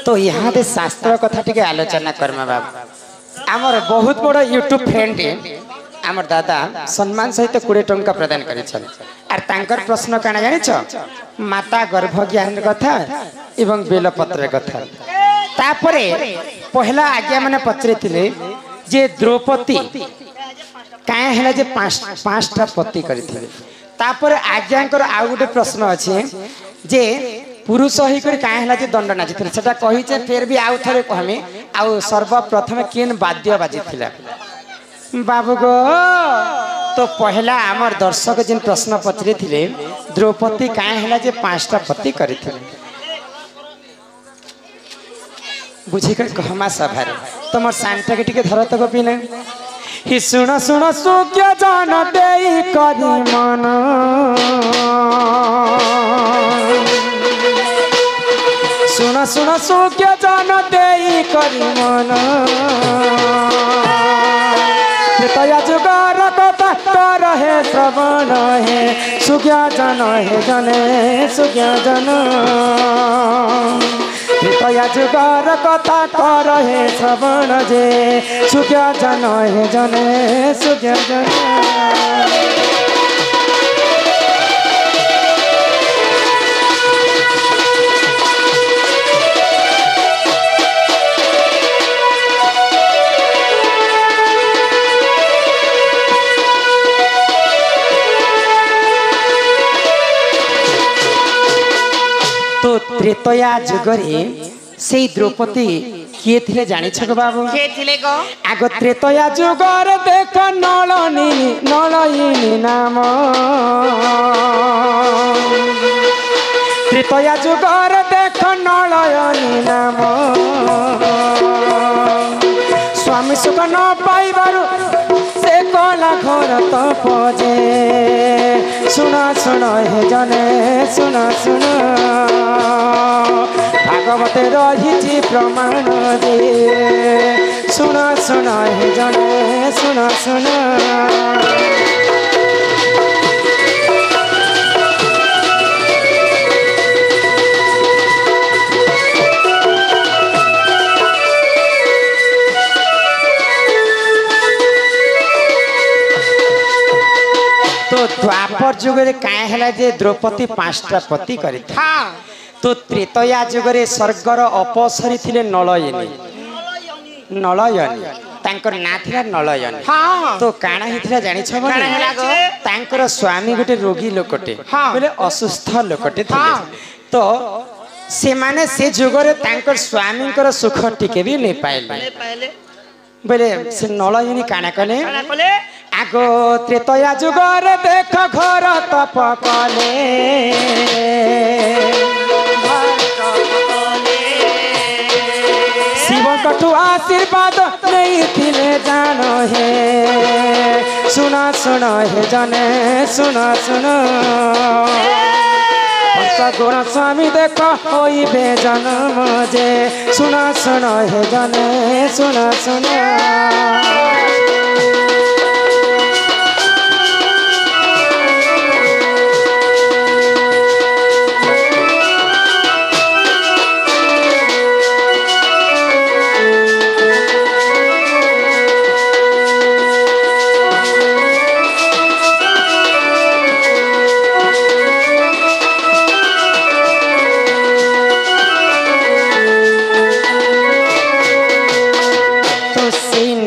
तो यहाँ दे शास्त्र कथा टिके आलोचना करमा बाबू आमर बहुत बड़ यूट्यूब फ्रेंड आमर दादा सम्मान सहित 20 टंका प्रदान करिछन आर तांकर प्रश्न काना जानिछ माता गर्भ ज्ञान कथा एवं बेलपत्र कथा तापरे पहला आज्ञा माने पचरेथिले जे द्रौपदी काहे हला जे पांचटा पति करिथिले तापर आज्ञांकर आउ गोटे प्रश्न अछि जे पुरुष ही कर काहे हला जे दंड नाचिथिले सेटा कहि जे फेर भी आउ थरे कहमे आउ सर्वप्रथम केन वाद्य बाजिथिला बाबू गो तो पहला आमर दर्शक जिन प्रश्न पचरे थिले द्रौपदी काहे हला जे पांचटा पति करिथिले बुझी कर कहमा सभारे तमर शांता के टिके धरत गोपिने हि सुन सुन सुज्ञ जान देई करि मन सुन सुन सुज्ञ जान देई करि मन त्रेतया जुगार कथा कर हे श्रवण हे सुज्ञ जन हे जने सुज्ञ जन त्रेतया जुगार कथा कर हे श्रवण जे सुज्ञ जन हे जने सुज्ञ जन तो त्रेतया जुगरे से द्रौपदी किए थिले जानि छक बाबू के थिले गो आग त्रेतया जुगर देख नलयिनी नाम त्रेतया जुगर देख नलयिनी नाम स्वामी सुख न पाइबारु से कला घर तपजे सुन सुन हे जने सुन सुन भागवते रही प्रमाण दे सुन सुन हे जने सुन सुन तो द्वापर जुगरे काहे हला जे द्रौपदी पांचटा पति करि हां तो त्रेतया जुगरे स्वर्गर अपसरी थिले नलयिनी तांकर ना थिला नलयिनी हां तो काना हिथिला जानि छ काना हेला गो तांकर स्वामी गोटे रोगी लोकटे बोले असुस्थ लोकटे थिले तो से माने से जुगरे तांकर स्वामीकर सुख टिके भी नै पाइले बोले से नलयिनी काना कले आगो त्रेतया जुगर देख घर तप कले शिव कटु आशीर्वाद नहीं थिले जान हे सुन सुन हे जने सुन सुन गुण स्वामी देख होई बे जन्म जे सुन सुन हे जने सुन सुन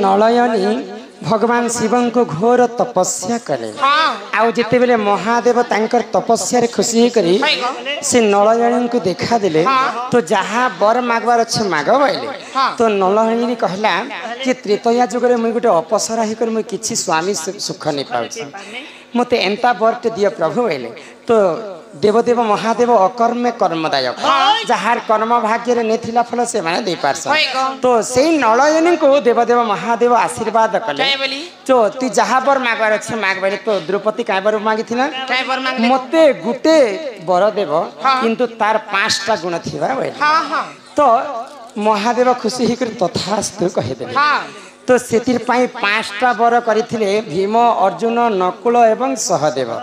नलयिनी भगवान शिवन को घोर तपस्या कले आउ जिते बेले महादेव तांकर तपस्या रे खुशी ही करी से नलयिनी को देखा दिले तो जहा बर मागवार छ माग बाइले तो नलयिनी कहला जे त्रेतया जुगरे मुई गोटे अपसरा ही कर मुई किछि स्वामी सुख नै पाउछि मते एंता बरटे दियो प्रभु बाइले तो देवदेव महादेव अकर्मे कर्मदायक जहार कर्म भाग्य रे नेथिला फल से माने दे पारस तो सेई नलयिनी को देवदेव महादेव आशीर्वाद कले तो तू जहा बर मागवार छ माग बाइले तो द्रौपदी काय बर मागिथिना काय बर मागले मते गुटे बर देव किंतु तार पांचटा गुण थिबा बाइले तो महादेव खुशी ही कर तथास्तु कहि देले तो से 5टा वर करथिले भीम अर्जुन नकुल एवं सहदेव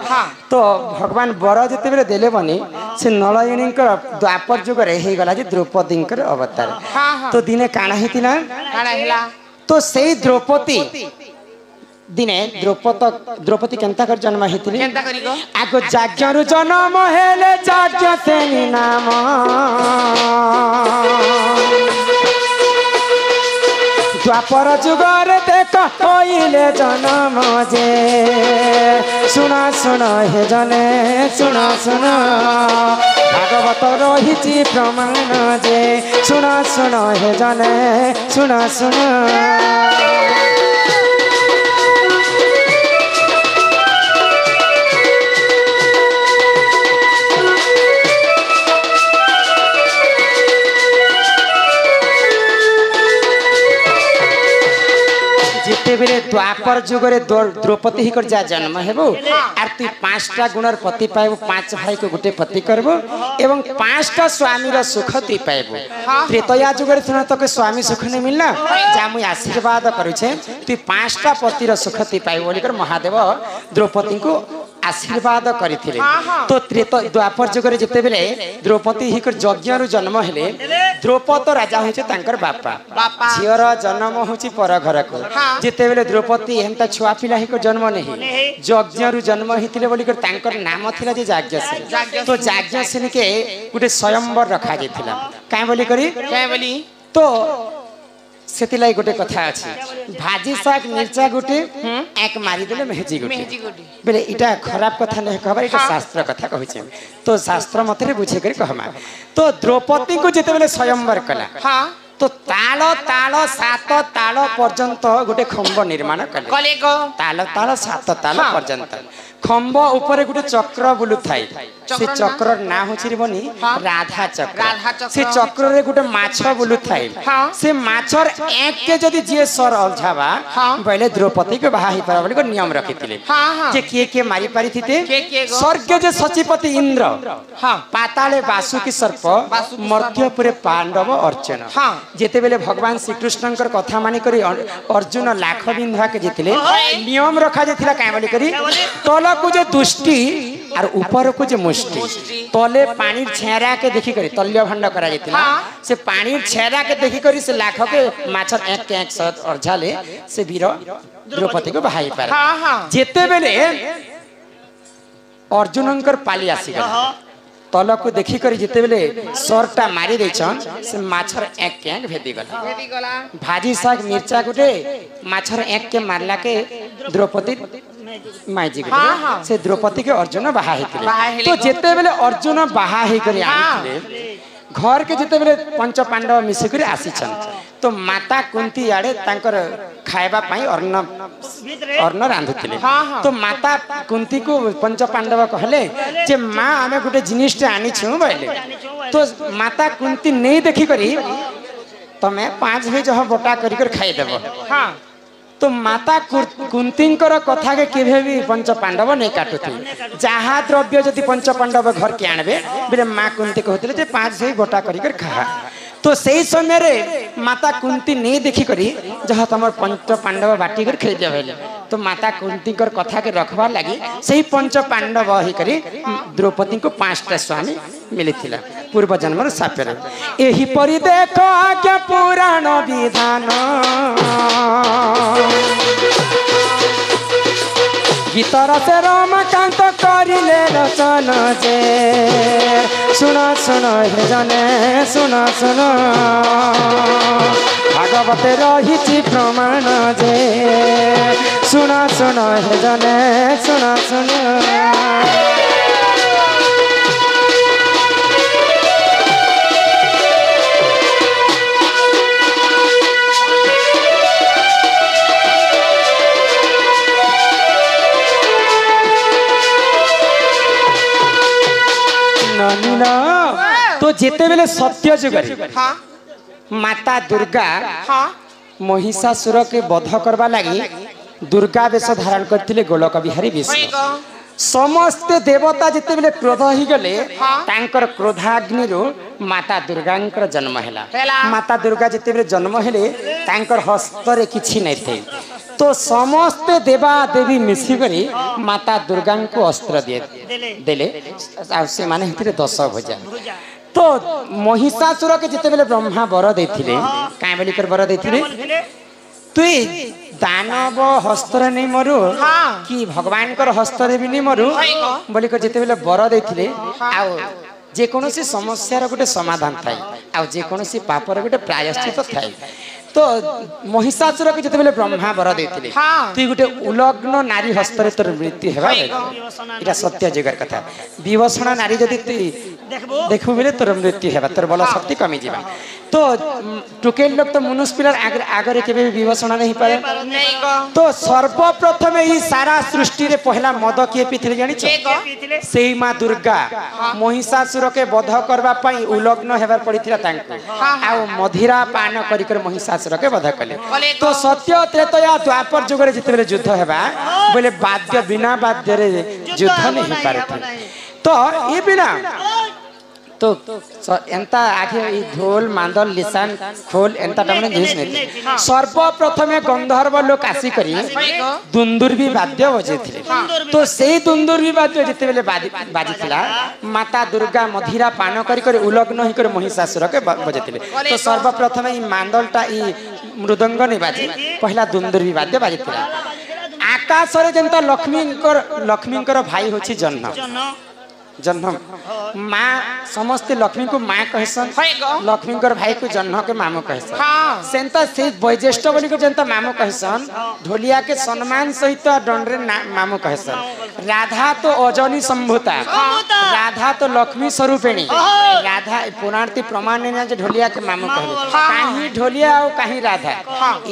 तो भगवान वर जिते बेले देले बनी से नलयिनी द्वापर जुग रे गला जे द्रौपदी अवतार तो दिने काना हितिला तो से द्रौपदी दिने द्रौपदी केनता कर जन्म हेतिली आगो जाज्ञरु जन्म हेले जाज्ञ सेनी नाम द्वापर जुगर देख होइले जन्म जे सुना सुना हे जने सुना सुना भागवत रहिछि प्रमाण जे सुना सुना हे जने सुना सुना बेले द्वापर जुगरे द्रौपदी ही कर जा जन्म हेबो आर तु 5टा गुणर पति पाइबो 5 भाई को गुटे पति करबो एवं 5टा स्वामी रो सुख तु पाइबो त्रेतया जुगरे थना तक स्वामी सुख नै मिलना जा मु आशीर्वाद करू छे तु 5टा पति रो सुख तु पाइबो बोली कर महादेव द्रौपदी को आशीर्वाद करथिले तो द्वापर जुगरे जते बेले द्रौपदी ही कर यज्ञ जन्म हेले द्रौपद राजा होचे तांकर बापा झियर जन्म होची पर घर को जते बेले द्रौपदी एंता छुआ पिला ही कर जन्म नहीं यज्ञ जन्म हितिले बोली कर तांकर नाम थिला जे याज्ञसेन तो याज्ञसेन के गुटे स्वयंवर रखा जेथिला काहे बोली तो सेतिलाई गोटे कथा अछि भाजी साग मिर्चा गुटे एक मारी देले मेहजी गुटे बेले इटा खराब कथा नै कहबा इटा शास्त्र कथा कहै छै तो शास्त्र मतरे बुझे कर कहमा तो द्रौपदी को जेते बेले स्वयंवर कला तो ताल ताल 7 ताल पर्यंत गोटे खंब निर्माण कले ताल 7 ताल पर्यंत खंब ऊपर गोटे चक्र बुलु थाई से चक्र ना होछि बनी राधा चक्र से चक्र रे गोटे माछ बुलु थाई से माछर एक के जदी जे सर अलझावा पहले द्रौपदी के बाहा ही पर बोली को नियम रखितिले जे के मारी पारी थिते स्वर्ग जे सचिपति इंद्र पाताले वासुकी सर्प मर्त्यपुरे पांडव अर्चन जेते बेले भगवान श्री कृष्णकर कथा मानि करी अर्जुन लाख बिंधा के जितले नियम रखा जेथिला काहे बोली करी तल को जे दुष्टि और ऊपर को जे मुष्टि तले पानी छेरा के देखि करी तल्य भंड करा जेथिला से पानी छेरा के देखि करी से लाख के माछर एक के एक सत अर्झाले से वीर द्रौपदी को बहाई पार जेते बेले अर्जुनकर पाली आसी गला तल को देखि करी जिते बेले सरटा मारी देछन से माछर एक के एक भेदी गला भाजी साग मिर्चा गुटे माछर एक के मारला के द्रौपदी माइजी गुटे से द्रौपदी के अर्जुन बाहा हेतिले तो जिते बेले अर्जुन बाहा हे करी आनिले घर के जिते बेले पंच पांडव मिसी करी आसीछन तो माता कुंती आड़े तांकर खाइबा पाई अन्न रांधुतिले तो माता कुंती को पंच पांडव कहले जे मां आमे गुटे जिनिसटे आनी छु बोले तो माता कुंती नहीं देखि करी तमे 5 भी जह बोटा करी कर खाइ देबो तो माता कुंतींकर कथा के केभे भी पंच पांडव नहीं काटुथि जहा द्रव्य जदि पंच पांडव घर के आनबे बिरे मां कुंती कहथिले जे 5 भी बोटा करी कर खा तो सही समय रे माता कुंती नहीं देखी करी जहाँ तमर पंच पांडव बाटी कर खेल जाबेले तो माता कुंती कर कथा के रखबार लगी सही पंच पांडव ही करी द्रौपदी को 5टा स्वामी मिलिथिला पूर्व जन्म सापेर एही परि देखो आज्ञा पुराण विधान गीतर से रमाकांत करिले रचन जे सुन सुन हे जने सुन सुन भागवते रहिछि प्रमाण जे सुन सुन हे जने सुन सुन तो जेते बेले सत्य जुगरे माता दुर्गा महिषासुर के वध करबा लगी दुर्गा वेश धारण करथिले गोलक बिहारी विष्णु समस्त देवता जेते बेले क्रोध ही गले तांकर क्रोधाग्नि रो माता दुर्गा जन्म है माता दुर्गा जिते जन्म हेले तांकर हस्तर किछि नहीं थे तो समस्त देवा देवी मिसिकरी माता दुर्गा को अस्त्र देले से माने हितरे 10 भुजा तो महिषासुर के जिते बेले ब्रह्मा वर देथिले काहे बोली कर वर देथिले तुई दानव हस्तर नहीं मरु कि भगवान कर हस्तर भी नहीं मरु बोली कर जिते बेले वर देथिले आ जे कोनोसी समस्या गोटे समाधान थाई आ जे कोनोसी पापर गोटे प्रायश्चित थाई तो महिषासुर के जिते बेले ब्रह्मा वर देथिले तुई गोटे उलग्न नारी हस्तर तोर मृत्यु हेबा इटा सत्य जगर कथा विवसना नारी जदि तुई देखबो बेले तोर मृत्यु हेबा तोर बल शक्ति कमी जीवा तो टुकेल लोग तो मनुष्य पिलर आगरे केबे विवसना नहीं पाए तो सर्वप्रथम ही सारा सृष्टि रे पहला मद किए पीथिले जानि छ सेई मां दुर्गा महिषासुर के वध करबा पई उलग्न हेबार पड़िथिला तांको आ मधिरा पान करी कर महिषासुर के वध कले तो सत्य त्रेतया द्वापर जुग रे जिते युद्ध हेबा बोले वाद्य बिना वाद्य रे युद्ध नहीं पारे तो ये बिना तो एंता आगे ढोल मांदल लिसान खोल एंता टाइम जिस नहीं सर्वप्रथम गंधर्व लोक आसी करी दुंदुर्भी वाद्य बजेथिले तो सेही दुंदुर्भी वाद्य जिते बेले बाजिथिला माता दुर्गा मधिरा पान करी कर उलग्न ही कर महिषासुर के बजेथिले तो सर्वप्रथम ई मांदलटा ई मृदंग नहीं बाजी पहला दुंदुर्भी वाद्य बाजिथिला आकाश रे जेंता लक्ष्मीकर भाई होछि जन्म माँ समस्त लक्ष्मी को माँ कहसन लक्ष्मी भाई को जन्म के मामू कहसन सेंता से वैज्येष्ठ बोली को जनता मामू कहसन ढोलिया के सम्मान सहित दंडरे मामू कहसन राधा तो अजनी संभूता राधा तो लक्ष्मी स्वरूपिणी राधा पुराणती प्रमाण ने जे ढोलिया के मामू कहले काहे ढोलिया और काहे राधा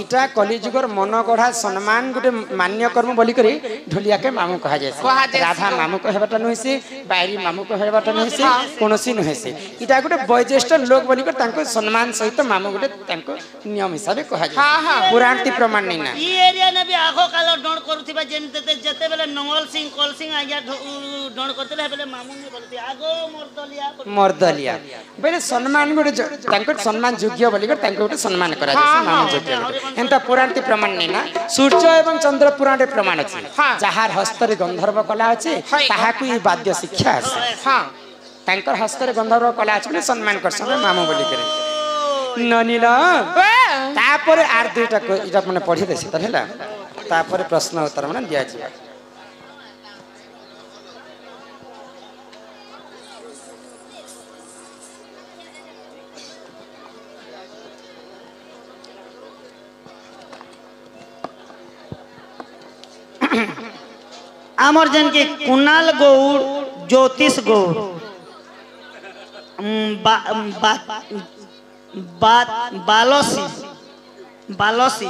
इटा कलिजुगर मन गढ़ा सम्मान गुटे मान्य कर्म बोली करी ढोलिया के मामू कहा जाय राधा मामू कहबाटा नहिसे बाहरी मामू कहबाटा नहिसे कोनोसी नहिसे इटा गुटे वैज्येष्ठ लोक बोली कर तांको सम्मान सहित मामू गुटे तांको नियम हिसाब कहा जाय पुराणती प्रमाण नहीं ना ई एरिया ने भी आखो काल डण करूथिबा जते बेले नंगल सिंह कल सिंह आज्ञा डण करतले बेले मामू ने बोलती आगो मर्दलिया बेले सम्मान गुटे तांको सम्मान योग्य बोली कर तांको गुटे सम्मान करा जाय मामू योग्य एंता पुराणती प्रमाण नहीं ना सूर्य एवं चंद्र पुराण रे प्रमाण अछि जहार हस्तर गंधर्व कला अछि ताहाकु ई वाद्य शिक्षा हां तांकर हस्तर गंधर्व कला अछि सम्मान करसन मामू बोली करे ननीला तापर आर दुईटा इटा माने पढी देसी त हैला तापर प्रश्न उत्तर माने दिया जी आमर जन के कुणाल गौड़ ज्योतिष गौड़ बालसी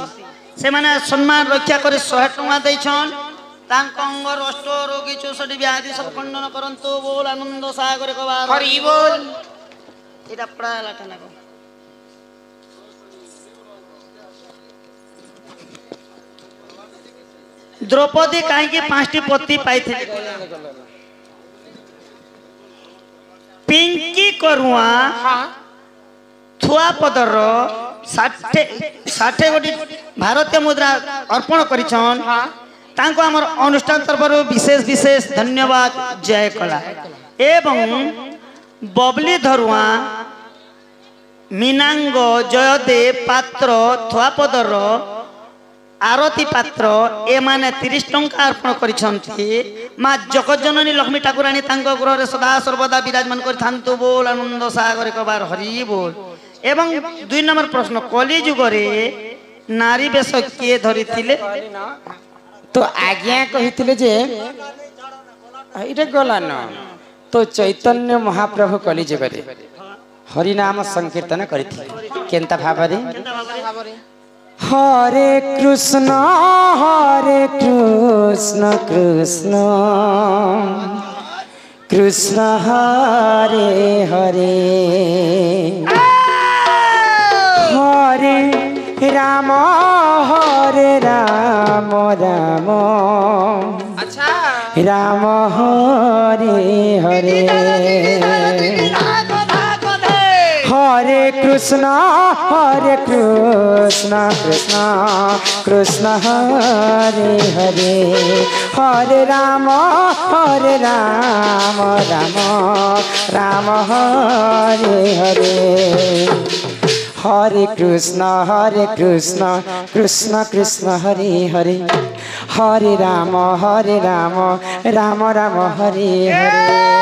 से माने सम्मान रक्षा करे 100 टका दैछन तांक अंग रष्ट रोगी 64 व्याधि सब खंडन करंतो बोल आनंद सागर कबार हरि बोल एटा पड़ा लाटा ना द्रौपदी कहीं 5टी पति पाई पिंकी करुआ थुआ पदर 60 गोटी भारतीय मुद्रा अर्पण करिछन तांको हमर अनुष्ठान तरफरु विशेष विशेष धन्यवाद जय कला एवं बबली धरुआ मीनांग जयदेव पात्र थुआ पदर आरती पात्र ए माने 30 टंका अर्पण करिसंती मां जगज्जननी लक्ष्मी ठाकुरानी तांको गृह रे सदा सर्वदा विराजमान करथांतु बोल आनंद सागर कबार हरि बोल एवं 2 नंबर प्रश्न कली जुग रे नारी बेश के धरिथिले तो आज्ञा कहिथिले जे इटा गला न तो चैतन्य महाप्रभु कली जुग रे हरि नाम संकीर्तन करिथिले केनता भाबरे हरे कृष्ण कृष्ण कृष्ण हरे हरे हरे राम राम राम हरे हरे हरे कृष्ण कृष्ण कृष्ण हरे हरे हरे राम राम राम हरे हरे हरे कृष्ण कृष्ण कृष्ण हरे हरे हरे राम राम राम हरे हरे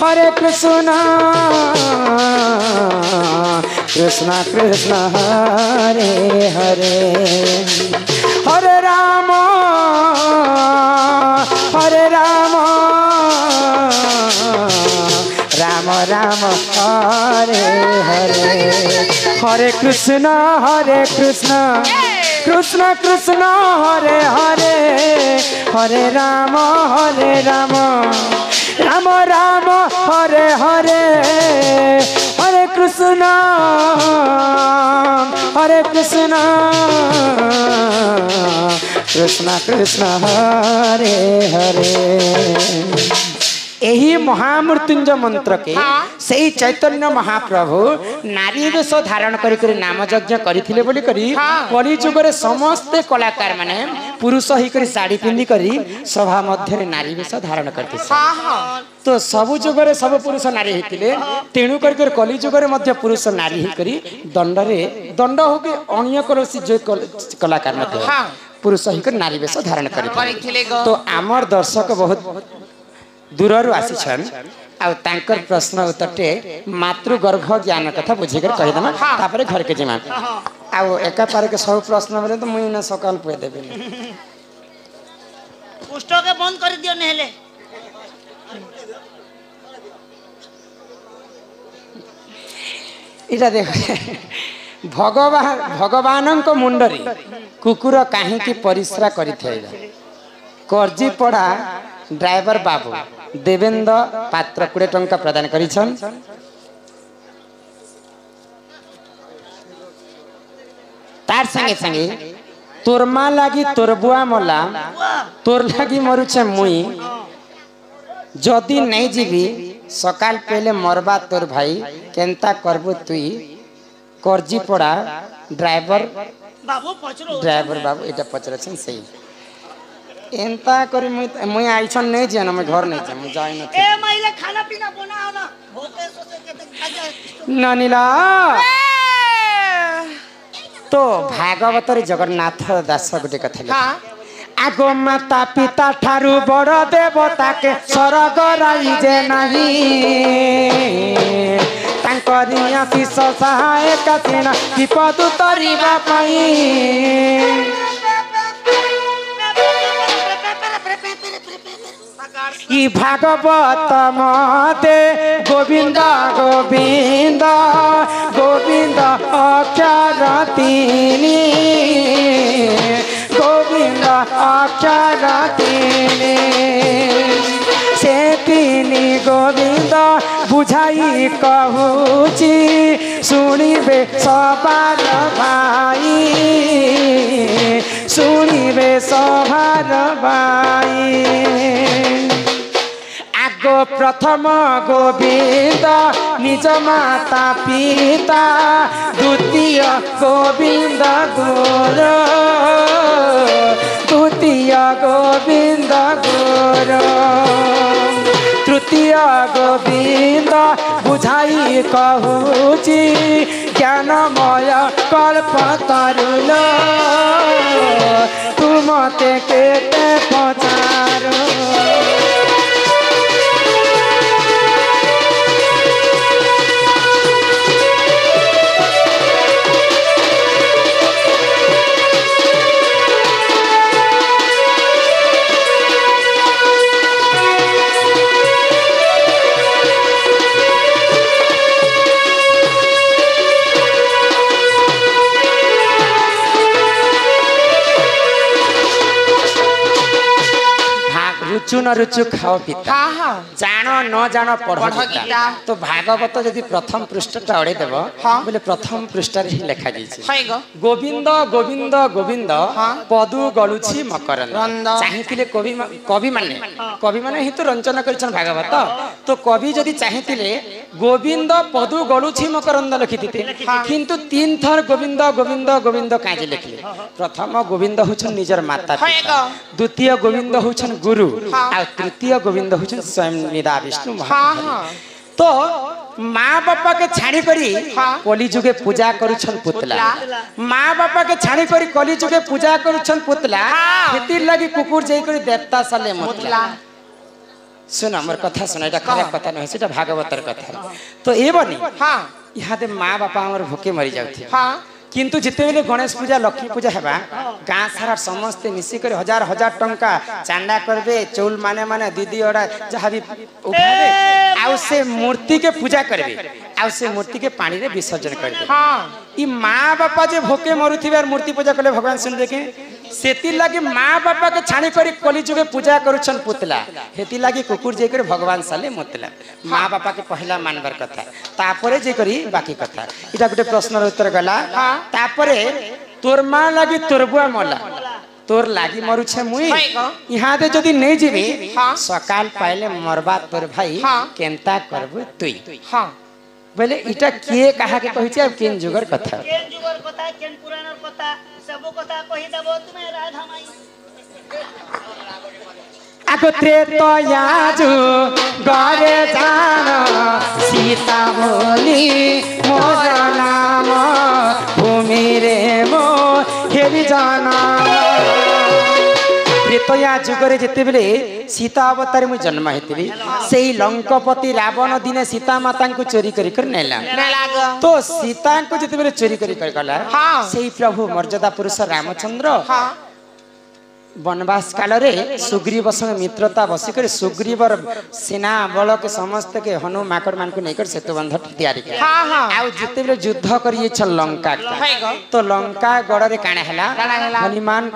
हरे कृष्ण कृष्ण कृष्ण हरे हरे हरे राम राम राम हरे हरे हरे कृष्ण कृष्ण कृष्ण हरे हरे हरे राम राम राम हरे हरे हरे कृष्ण कृष्ण कृष्ण हरे हरे यही महामृत्युंजय मंत्र के सही चैतन्य महाप्रभु नारी वेश धारण करी नाम यज्ञ करथिले बोली करी कली जुगरे समस्त कलाकार माने पुरुष ही करी साड़ी पिंधि करी सभा मध्य नारी वेश धारण करते तो सबु जुगरे सब पुरुष नारी हेतिले तेणु कर कली जुगरे मध्य पुरुष नारी ही करी दंड हो के अन्य करोसी जो कलाकार मध्य पुरुष ही करी नारी वेश धारण करी तो आमर दर्शक बहुत दूररू आसीछन आ तांकर प्रश्न उत्तरटे मातृगर्भ ज्ञान कथा बुझिकर कहि देमा तापर घर के जिमा आ एका पार के सब प्रश्न बोले तो मुई ना सकाल पे देबे पुस्तक के बंद कर दियो नेले इटा देखो भगवान को मुंडरी कुकुर काहे की परिश्रा करिथैला करजी पड़ा ड्राइवर बाबू देवेंद्र पात्र 20 टंका प्रदान करिछन तार संगे संगे तोर माँ लागी तोर बुआ मला तोर लागी मरुछे मुई जदि नहीं जीवी सकाल पहले मरबा तोर भाई केंता करबो तुई करजी पड़ा ड्राइवर बाबू एटा पचरछन सही एंता करी मुई आइछन नहीं जे मैं घर नहीं जे मैं जाय न ए महिला खाना पीना बनाओ ना भूखे सोचे के खाजा ननीला तो भागवत रे जगन्नाथ दास गुटे कथा आगो माता पिता ठारू बड़ देवता के स्वर्ग राई जे नहीं तांकरी आशीष सहायक सिना विपद तरिबा पई ई भागवत मते गोविंद गोविंद गोविंद अक्षर तीनी गोविंद अक्षर तीनी से तीनी गोविंद बुझाई कहूची सुनिबे सबार भाई सुनिबे सबार भाई आगो प्रथम गोविंद निज माता पिता द्वितीय गोविंद गुर तृतीय गोविंद गुर तृतीय गोविंद बुझाई कहूची ज्ञानमय कल्प तरुल तुमते केते पचारो रुचु न रुचु खाओ पिता हाँ हाँ जानो न जानो पढ़ पढ़ गीता गीता। तो भागवत जदि प्रथम पृष्ठटा अड़े देव हाँ। बोले प्रथम पृष्ठ ही लिखा जाइए है गो गोविंद गोविंद गोविंद हाँ। पदु गलुछि मकरंद रंद। चाहिए कवि माने ही तो रंचना कर भागवत तो कवि जदि चाहिए गोविंद पदु गलुछि मकरंद लिखिते किंतु 3 थर गोविंद गोविंद गोविंद काजे लिखले प्रथम गोविंद होछन निजर माता है पिता गो द्वितीय गोविंद होछन गुरु हाँ। आ तृतीय गोविंद होछन स्वयं निदा विष्णु हाँ महाप्रभु हाँ तो माँ बापा के छाड़ी करी हाँ। कली जुगे पूजा करुछन पुतला माँ बापा के छाड़ी करी कली जुगे पूजा करुछन पुतला हाँ। हेतिर लगी कुकुर जई करी देवता साले मुतला सुन हमर कथा सुन एटा खराब कथा नहीं सेटा भागवतर कथा तो ए बनी हाँ यहाँ दे माँ बापा हमर भूखे मरी जाउथि हाँ किंतु जिते बेले गणेश पूजा लक्ष्मी पूजा हेबा गाँ सारा समस्ते मिसी कर हजार हजार टंका चांदा करबे चौल माने माने दीदी ओडा जहाँ भी उठाबे आउ से मूर्ति के पूजा करबे आउ से मूर्ति के पानी रे विसर्जन करबे हाँ ई माँ बापा जे भोके मरुथिबे मूर्ति पूजा कले भगवान सुन देखे सेति लागी माँ बापा के छाणी करी कली जुगे पूजा करुछन पुतला हेति लागी कुकुर जे कर भगवान साले मुतला माँ बापा के पहला मानवर कथा तापरे जे करी बाकी कथा इटा गुटे प्रश्न उत्तर गला तापरे तोर माँ लागी तोर बुआ मला तोर लागी मरुछे मुई यहाँ दे जदि नहीं जीवी सकाल पाइले मरबा तोर भाई केनता करबु तुई हाँ बोले इटा किए कहा के कहिছে अब केन जुगर कथा केन जुगर कथा केन पुराणर कथा सब कथा कहि देबो तुमे राधा माई आगो त्रेतयाजु गरे जान सीता बोली मोर नाम भूमि रे मो हेरि जाना त्रेतया जुगरे जेते बेले सीता अवतार मु जन्म हेतिबी सेही लंकापति रावण दिने सीता माता को चोरी करी कर नेला तो सीता को जेते बेले चोरी करी कर गला सेही प्रभु मर्यादा पुरुष रामचंद्र वनवास काल रे सुग्रीव संग मित्रता बसिकर सुग्रीवर सेना बल के समस्त के हनु माकड़ मान को लेकर सेतु बंध तैयारी कर आउ जिते बेले युद्ध करिए छ लंका तो लंका गड़ रे काना हला हनुमान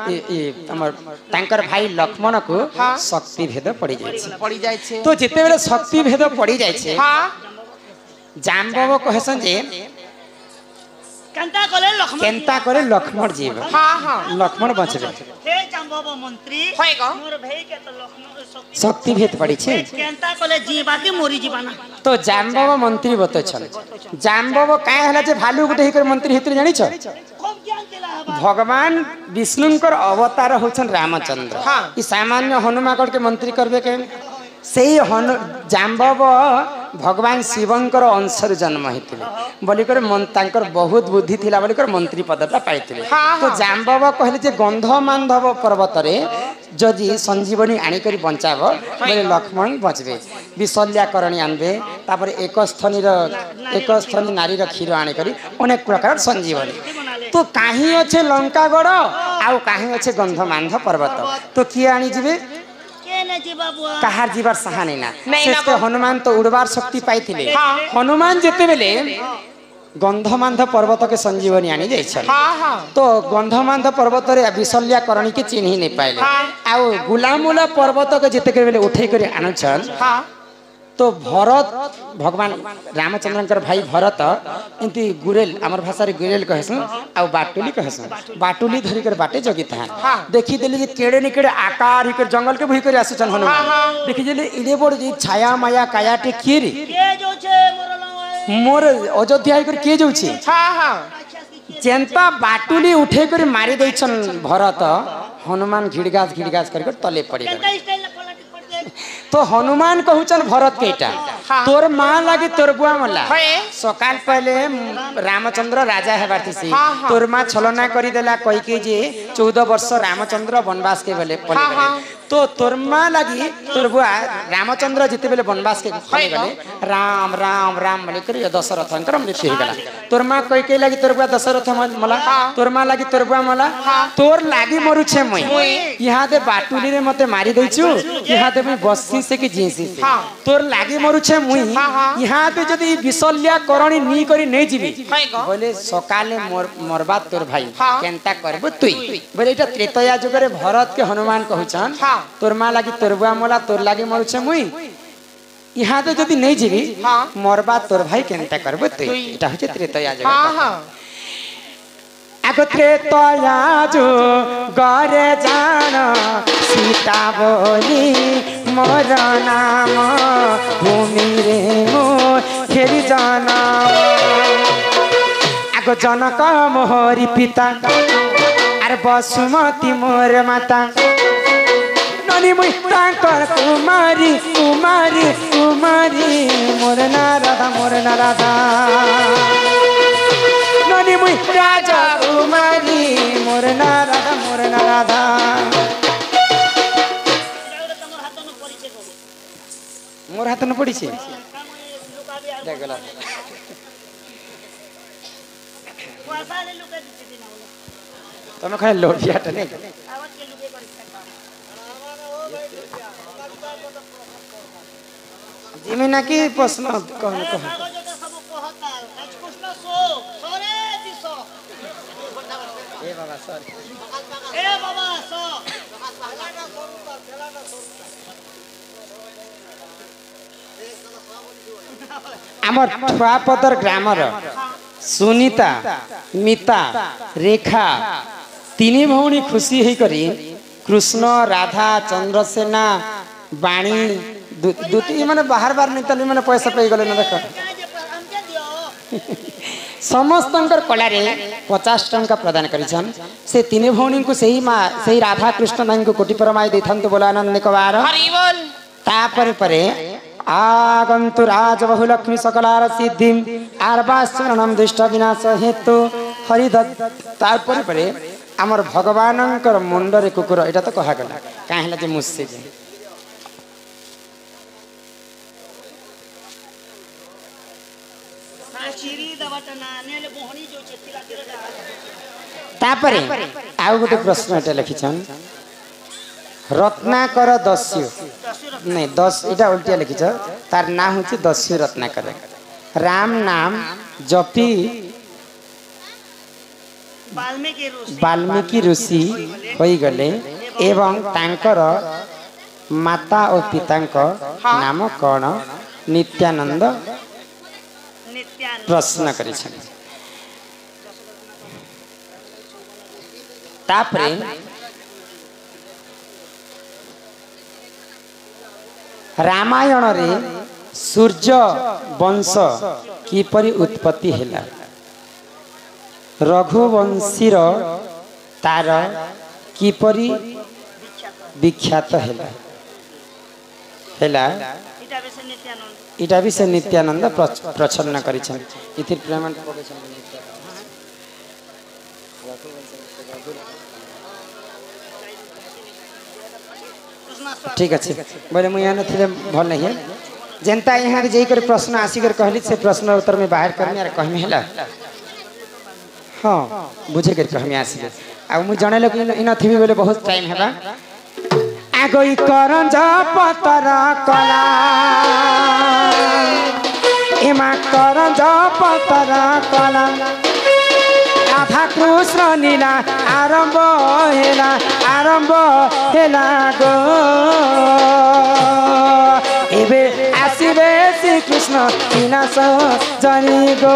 हमर तांकर भाई लक्ष्मण को शक्ति भेद पड़ी जाय छै तो जिते बेले शक्ति भेद पड़ी जाय छै जाम्बव कहसन जे केनता करे लक्ष्मण जीव लक्ष्मण बचबे हे जाम्बव मंत्री है गो मोर भाई के तो लक्ष्मण शक्ति भेद पड़ी छे केनता कले जीवा के मोरी जीवाना तो जाम्बव मंत्री बते छन जाम्बव काहे हला जे भालू गुटे हिकर मंत्री हितर जानि छ खूब ज्ञान देला भगवान विष्णुकर अवतार होछन रामचंद्र ई सामान्य हनुमाकड़ के मंत्री करबे के सेही जाम्बव भगवान शिवंकर अंशर जन्म होते बोलिकर तांकर बहुत बुद्धि थिला बोलिकर मंत्री पदटा पाइथिले तो जाम्बव कहले जे गंधमांधव पर्वत रे जदि संजीवनी आनिकरी बंचाब बोले लक्ष्मण बचबे विशल्याकरणी आनबे तापर एक स्थनी नारी क्षीर आनिकरी अनेक प्रकार संजीवनी तो काहे अच्छे लंकागढ़ आउ काहे अच्छे गंधमांध पर्वत तो किए आनी जीवे कहार जीवार सहानी ना से हनुमान तो उड़बार शक्ति पाइथिले हनुमान जेते बेले गंधमांध पर्वत के संजीवनी आनी जाइछन तो गंधमांध पर्वत रे विशल्याकरणी के चिन्ह नहीं पाइले आउ गुलामुला पर्वत के जेते बेले उठै करे आनछन तो भरत भगवान रामचंद्रंकर भाई भरत एंती गुरेल आमर भाषा रे गुरेल कहसन आ बाटुली कहसन बाटुली धरी कर बाटे जगी था देखी देली जे केड़े नि केड़े आकार हिकर जंगल के भई कर आसुचन हनुमान देखी देली इडे बड़ जे छाया माया कायाटे केरी के जो छे मोर अयोध्या हिकर के जाउ छी जेंता बाटुली उठे कर मारी दैछन भरत हनुमान घिड़गास कर तले पड़ी तो हनुमान कहूचन भरत केटा तोर माँ लगी तोर बुआ मला सकाल पहले रामचंद्र राजा हेबार थी तोर माँ छलना करी देला कही के जे 14 वर्ष रामचंद्र वनवास के बेले पले गले तो तोर माँ लगी तोर बुआ रामचंद्र जिते बेले वनवास के पले गले राम राम राम बोले कर दशरथ मृत्यु हो गला तोर माँ कही के लगी तोर बुआ दशरथ मला तोर माँ लगी तोर बुआ मला तोर लागी मरु छे मुई यहाँ दे बाटुली रे मते मारी दैछु यहाँ दे मुई बसी से कि जीसी से तोर लागी मरु छे मुई यहाँ दे जदी विशल्या करणी नी करी नहीं जीवी हाय गो। बोले सकाले मरबा तोर भाई हाँ। केनता करबो तुई बोले एटा त्रेतया जुगरे भरत के हनुमान कहउछन हाँ। तोर मां लागी तोर बुआ मोला तोर लागी मरुछे मुई यहाँ तो जदि नहीं जीवी हाँ। मरबा तोर भाई केनता करबो तुई तुई। एटा होचे त्रेतया जुग हाँ हाँ आगो त्रेतया गरे जान सीता बोली मोर नाम भूमि रे मो फेरि जाना आगो जनक मोहरी पिता आर बसुमती मोर माता ननी मुई तांकर कुमारी कुमारी कुमारी मोर नाराधा ननी मुई राजा कुमारी मोर नाराधा मोर हाथ न पड़ी देखला तुम खाली लोभियाटा नहीं जिमी ना कि प्रश्न कहन कह ए बाबा सर आमर ठुआपदर ग्रामर सुनीता मिता रेखा तीनी भौणी खुशी है करी कृष्ण राधा चंद्रसेना बाणी दुती माने बाहर बाहर नितली माने पैसा पे गले न देख समस्त कलारे 50 टंका प्रदान करिछन से तीन भौणी को सही राधा कृष्ण दान को कोटि परमाय देथन तो बोला आनंद कबार हरि बोल तापर परे आगंतु राज बहु लक्ष्मी सकलार सिद्धि आर्वाचरणम दुष्ट विनाश हेतु हरिदत्त तापर परे आमर भगवानंकर मुंडरे कुकुर एटा तो कहा गला काहेला जे मुझसे जे तापरे आउ गोटे प्रश्न एटा लिखिछन रत्नाकर दस्यु नहीं दस इटा उल्टिया लिखिछ तार नाम होची दस्यु रत्नाकर राम नाम जपी वाल्मीकि ऋषि होई गले एवं तांकर माता और पितांक नाम कौन नित्यानंद प्रश्न करिछन तापरे रामायण रे सूर्य वंश किपरि उत्पत्ति हैला रघुवंशीर तार किपरि विख्यात हैला इटा भी से नित्यानंद प्रच्छन्न करिछन इथिर प्रमाण पढेछन ठीक अच्छे बोले मुझे यहाँ थे भल नहीं है जनता यहाँ जाकर प्रश्न आसिकर कहली से प्रश्न उत्तर में बाहर करनी और कहमी है हाँ बुझे कर कहमी आसिक आ मुझे जन लोग इन थी बोले बहुत टाइम है आगोई करंज पतर कला एमा करंज पतर कला राधा कृष्ण नीला आरंभ हेला गो एबे आसिबे श्री कृष्ण विनाश जानी गो